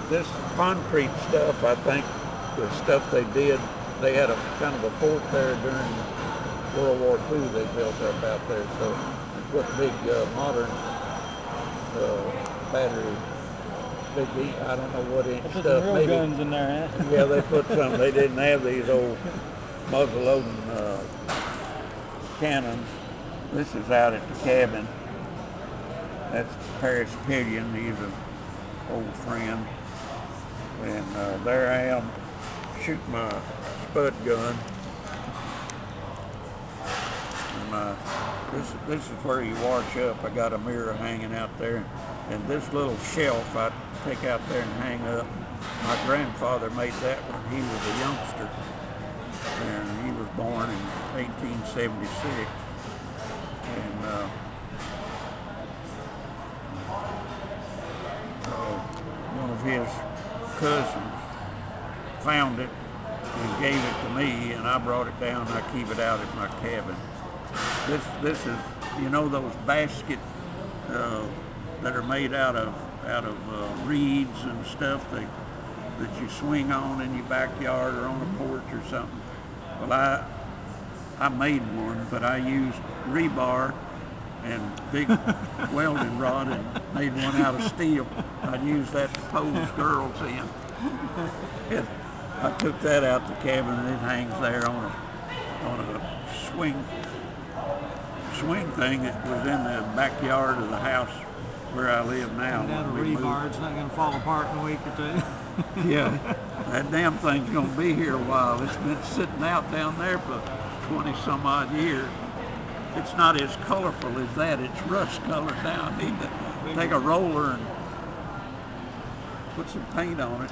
this concrete stuff, I think, the stuff they did, they had a kind of a fort there during World War II they built up out there, so they put big modern battery, big, I don't know what inch stuff. Some real maybe guns in there, huh? Yeah, they put some. They didn't have these old muzzle-loading cannons. This is out at the cabin. That's Paris Pillion. He's an old friend. And there I am shooting my spud gun. And this is where you wash up. I got a mirror hanging out there. And this little shelf I take out there and hang up. My grandfather made that when he was a youngster. And he was born in 1876. And one of his cousins found it and gave it to me, and I brought it down and I keep it out at my cabin. This is, you know, those baskets that are made out of reeds and stuff that you swing on in your backyard or on a porch or something. Well, I made one, but I used rebar and big welding rod and made one out of steel. I'd use that to pose girls in. And I took that out the cabin and it hangs there on a swing thing that was in the backyard of the house where I live now. That rebar, it's not going to fall apart in a week or two. Yeah, that damn thing's going to be here a while. It's been sitting out down there for 20 some odd years. It's not as colorful as that. It's rust colored now. I need to take a roller and put some paint on it.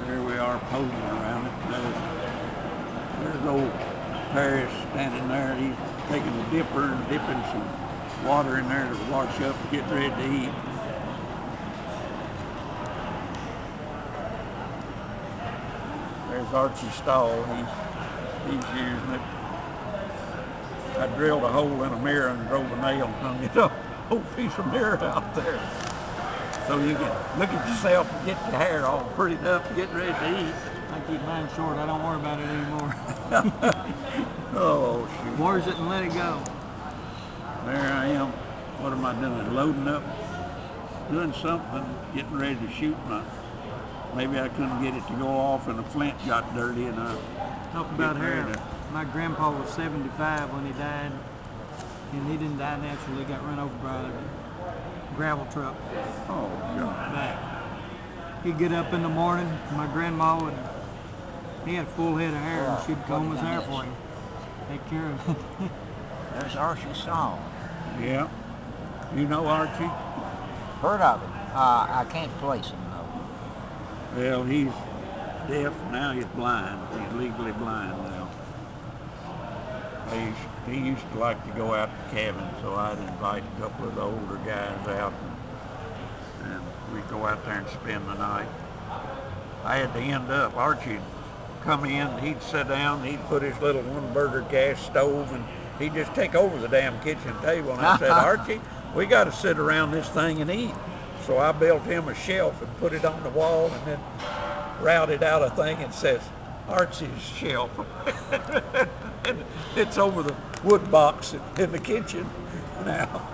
There we are posing around it. There's old Paris standing there. He's taking a dipper and dipping some water in there to wash up and get ready to eat. There's Archie Stahl. He's using it. I drilled a hole in a mirror and drove a nail and hung it up. Whole piece of mirror out there. So you can look at yourself and get your hair all prettied up and get ready to eat. I keep mine short. I don't worry about it anymore. Oh, shoot. Wars it and let it go. There I am. What am I doing? Loading up, doing something, getting ready to shoot my. Maybe I couldn't get it to go off and the flint got dirty and I. Talk about hair. My grandpa was 75 when he died, and he didn't die naturally. He got run over by a gravel truck. Oh, God. But he'd get up in the morning, my grandma would, he had a full head of hair, and she'd comb his hair for him. Take care of it. There's Archie Stahl. Yeah. You know Archie? Heard of him. I can't place him, though. Well, he's deaf, now he's blind. He's legally blind now. He used to like to go out to cabins, so I'd invite a couple of the older guys out and we'd go out there and spend the night. I had to end up, Archie'd come in, he'd sit down, he'd put his little one-burner gas stove and he'd just take over the damn kitchen table, and I said, Archie, we got to sit around this thing and eat. So I built him a shelf and put it on the wall and then routed out a thing that says, Archie's shelf. And it's over the wood box in the kitchen now.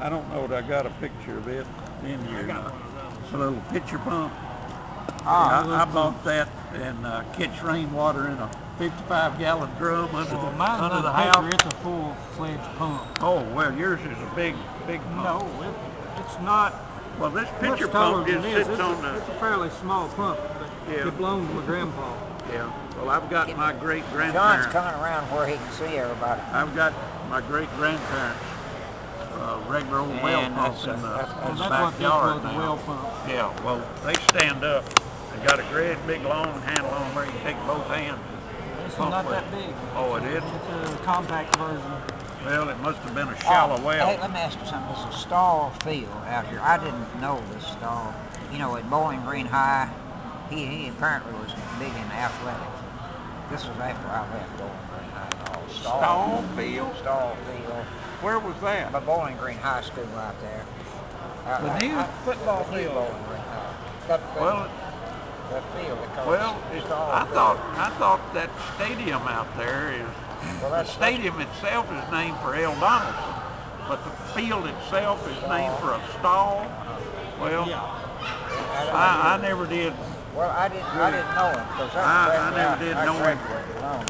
I don't know that I got a picture of it in here. It's a little pitcher pump. I bought that and catch rainwater in a 55-gallon drum under the house. It's a full-fledged pump. Oh, well, yours is a big pump. No, it's not. Well, this pitcher pump just sits on the... It's a fairly small pump, but it belonged to my grandpa. Yeah. Well, I've got my great-grandparents. John's coming around where he can see everybody. I've got my great-grandparents' regular old well pumps in the backyard now. Well pump. Yeah, well, they stand up. They got a great big long handle on where you take both hands. This is not that big. Oh, it is? It's a compact version. Well, it must have been a shallow well. Hey, let me ask you something. There's a Stahl field out here. I didn't know this Stahl. You know, at Bowling Green High, he apparently was big in athletics. This was after I left Bowling Green High. Stallfield? Stallfield. Where was that? But Bowling Green High School right there. The new football the new field. Bowling Green High. Well, the field that calls well, I thought that stadium out there is, well, the stadium itself is named for L. Donaldson, but the field itself is named for a stall. Well, I never did. Well, I didn't know him because I never did know him. graduated long